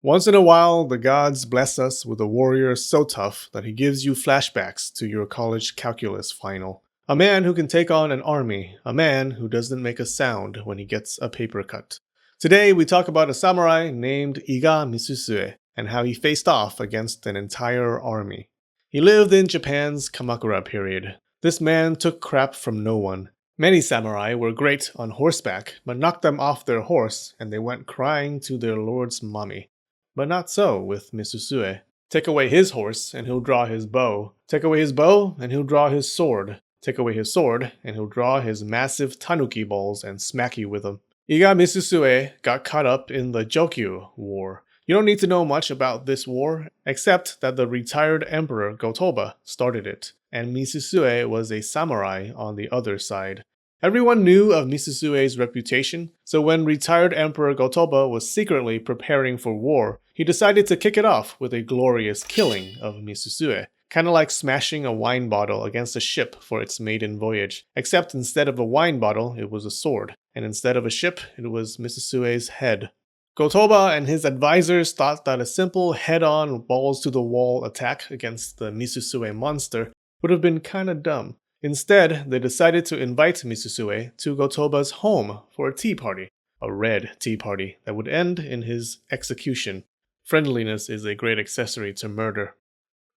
Once in a while, the gods bless us with a warrior so tough that he gives you flashbacks to your college calculus final. A man who can take on an army, a man who doesn't make a sound when he gets a paper cut. Today, we talk about a samurai named Iga Misusue and how he faced off against an entire army. He lived in Japan's Kamakura period. This man took crap from no one. Many samurai were great on horseback, but knocked them off their horse and they went crying to their lord's mommy. But not so with Misusue. Take away his horse, and he'll draw his bow. Take away his bow, and he'll draw his sword. Take away his sword, and he'll draw his massive tanuki balls and smack you with them. Iga Misusue got caught up in the Jokyu War. You don't need to know much about this war, except that the retired emperor Gotoba started it, and Misusue was a samurai on the other side. Everyone knew of Misusue's reputation, so when retired Emperor Gotoba was secretly preparing for war, he decided to kick it off with a glorious killing of Misusue, kinda like smashing a wine bottle against a ship for its maiden voyage, except instead of a wine bottle, it was a sword, and instead of a ship, it was Misusue's head. Gotoba and his advisors thought that a simple head-on, balls-to-the-wall attack against the Misusue monster would have been kinda dumb. Instead, they decided to invite Misusue to Gotoba's home for a tea party, a red tea party that would end in his execution. Friendliness is a great accessory to murder.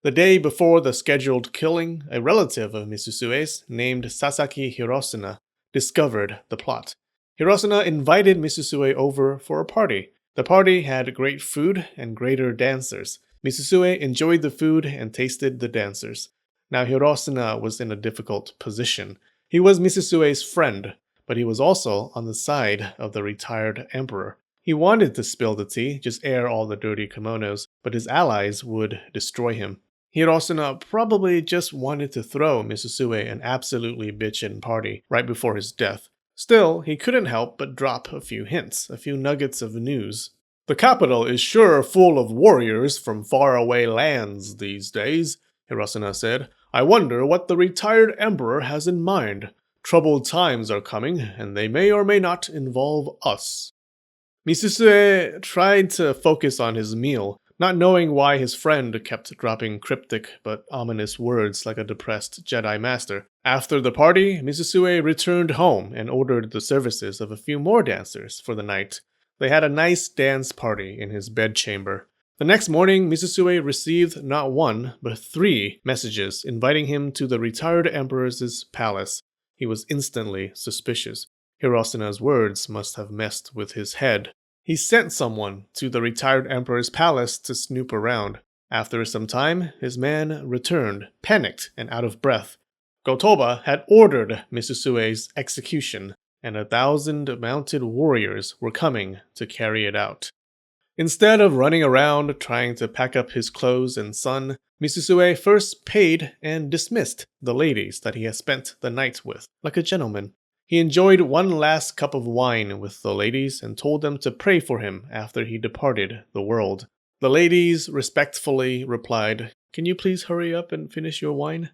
The day before the scheduled killing, a relative of Misusue's, named Sasaki Hirosuna, discovered the plot. Hirosuna invited Misusue over for a party. The party had great food and greater dancers. Misusue enjoyed the food and tasted the dancers. Now Hirosuna was in a difficult position. He was Misusue's friend, but he was also on the side of the retired emperor. He wanted to spill the tea, just air all the dirty kimonos, but his allies would destroy him. Hirosuna probably just wanted to throw Misusue an absolutely bitchin' party right before his death. Still, he couldn't help but drop a few hints, a few nuggets of news. "The capital is sure full of warriors from faraway lands these days," Hirosuna said. "I wonder what the retired emperor has in mind. Troubled times are coming, and they may or may not involve us." Misusue tried to focus on his meal, not knowing why his friend kept dropping cryptic but ominous words like a depressed Jedi Master. After the party, Misusue returned home and ordered the services of a few more dancers for the night. They had a nice dance party in his bedchamber. The next morning, Misusue received not one, but 3 messages inviting him to the retired emperor's palace. He was instantly suspicious. Hirosuna's words must have messed with his head. He sent someone to the retired emperor's palace to snoop around. After some time, his man returned, panicked and out of breath. Gotoba had ordered Misusue's execution, and 1,000 mounted warriors were coming to carry it out. Instead of running around trying to pack up his clothes and son, Misusue first paid and dismissed the ladies that he had spent the night with, like a gentleman. He enjoyed one last cup of wine with the ladies and told them to pray for him after he departed the world. The ladies respectfully replied, "Can you please hurry up and finish your wine?"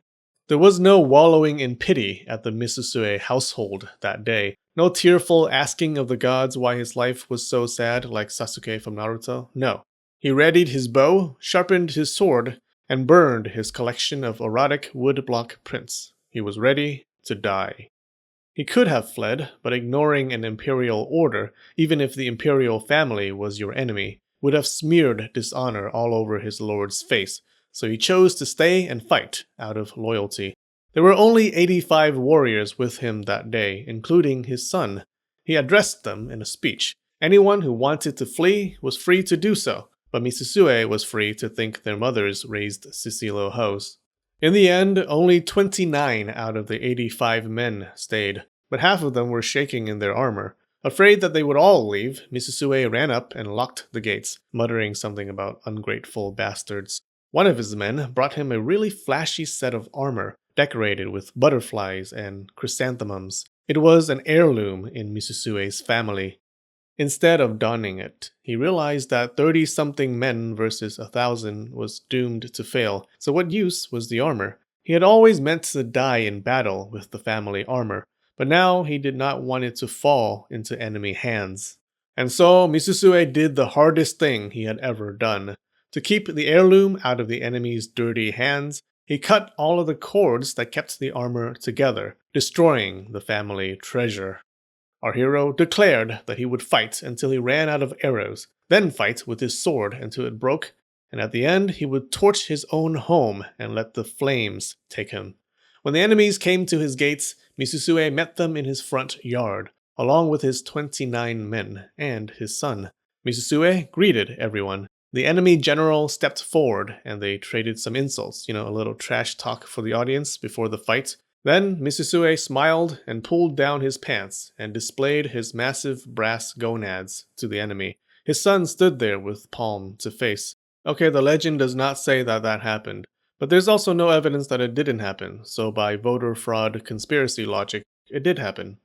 There was no wallowing in pity at the Misusue household that day. No tearful asking of the gods why his life was so sad like Sasuke from Naruto. No. He readied his bow, sharpened his sword, and burned his collection of erotic woodblock prints. He was ready to die. He could have fled, but ignoring an imperial order, even if the imperial family was your enemy, would have smeared dishonor all over his lord's face, so he chose to stay and fight out of loyalty. There were only 85 warriors with him that day, including his son. He addressed them in a speech. Anyone who wanted to flee was free to do so, but Misusue was free to think their mothers raised Sicilo hoes. In the end, only 29 out of the 85 men stayed, but half of them were shaking in their armor. Afraid that they would all leave, Misusue ran up and locked the gates, muttering something about ungrateful bastards. One of his men brought him a really flashy set of armor, decorated with butterflies and chrysanthemums. It was an heirloom in Misusue's family. Instead of donning it, he realized that 30-something men versus 1,000 was doomed to fail, so what use was the armor? He had always meant to die in battle with the family armor, but now he did not want it to fall into enemy hands. And so Misusue did the hardest thing he had ever done. To keep the heirloom out of the enemy's dirty hands, he cut all of the cords that kept the armor together, destroying the family treasure. Our hero declared that he would fight until he ran out of arrows, then fight with his sword until it broke, and at the end he would torch his own home and let the flames take him. When the enemies came to his gates, Misusue met them in his front yard, along with his 29 men and his son. Misusue greeted everyone. The enemy general stepped forward and they traded some insults, a little trash talk for the audience before the fight. Then Misusue smiled and pulled down his pants and displayed his massive brass gonads to the enemy. His son stood there with palm to face. Okay, the legend does not say that that happened, but there's also no evidence that it didn't happen, so by voter fraud conspiracy logic, it did happen.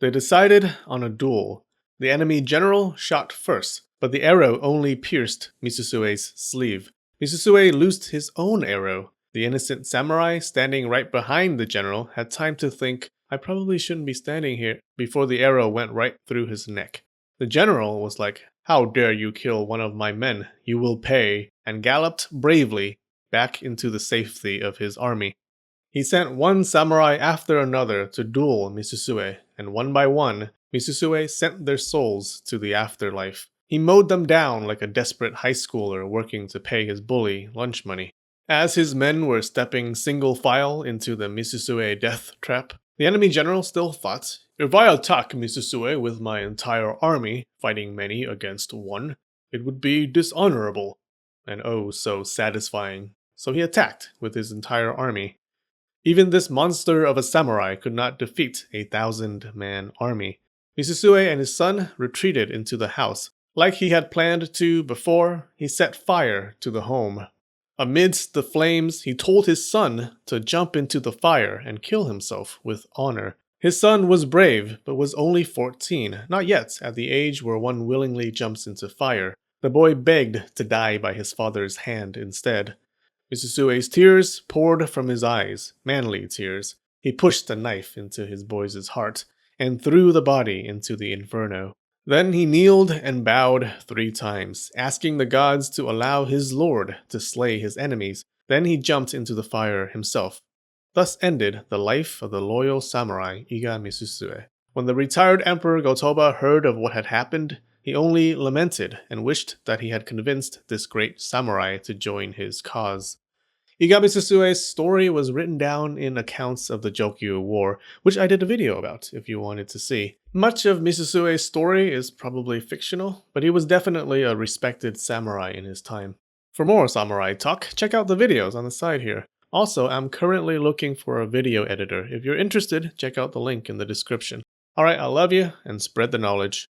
They decided on a duel. The enemy general shot first, but the arrow only pierced Misusue's sleeve. Misusue loosed his own arrow. The innocent samurai standing right behind the general had time to think, I probably shouldn't be standing here, before the arrow went right through his neck. The general was like, how dare you kill one of my men? You will pay, and galloped bravely back into the safety of his army. He sent one samurai after another to duel Misusue, and one by one, Misusue sent their souls to the afterlife. He mowed them down like a desperate high schooler working to pay his bully lunch money. As his men were stepping single file into the Misusue death trap, the enemy general still thought, if I attack Misusue with my entire army, fighting many against one, it would be dishonorable, and oh so satisfying. So he attacked with his entire army. Even this monster of a samurai could not defeat a 1,000-man army. Misusue and his son retreated into the house. Like he had planned to before, he set fire to the home. Amidst the flames, he told his son to jump into the fire and kill himself with honor. His son was brave, but was only 14, not yet at the age where one willingly jumps into fire. The boy begged to die by his father's hand instead. Misusue's tears poured from his eyes, manly tears. He pushed the knife into his boy's heart and threw the body into the inferno. Then he kneeled and bowed 3 times, asking the gods to allow his lord to slay his enemies. Then he jumped into the fire himself. Thus ended the life of the loyal samurai Iga Misusue. When the retired Emperor Go-Toba heard of what had happened, he only lamented and wished that he had convinced this great samurai to join his cause. Iga Misusue's story was written down in accounts of the Jokyu War, which I did a video about if you wanted to see. Much of Misusue's story is probably fictional, but he was definitely a respected samurai in his time. For more samurai talk, check out the videos on the side here. Also, I'm currently looking for a video editor. If you're interested, check out the link in the description. Alright, I love you, and spread the knowledge.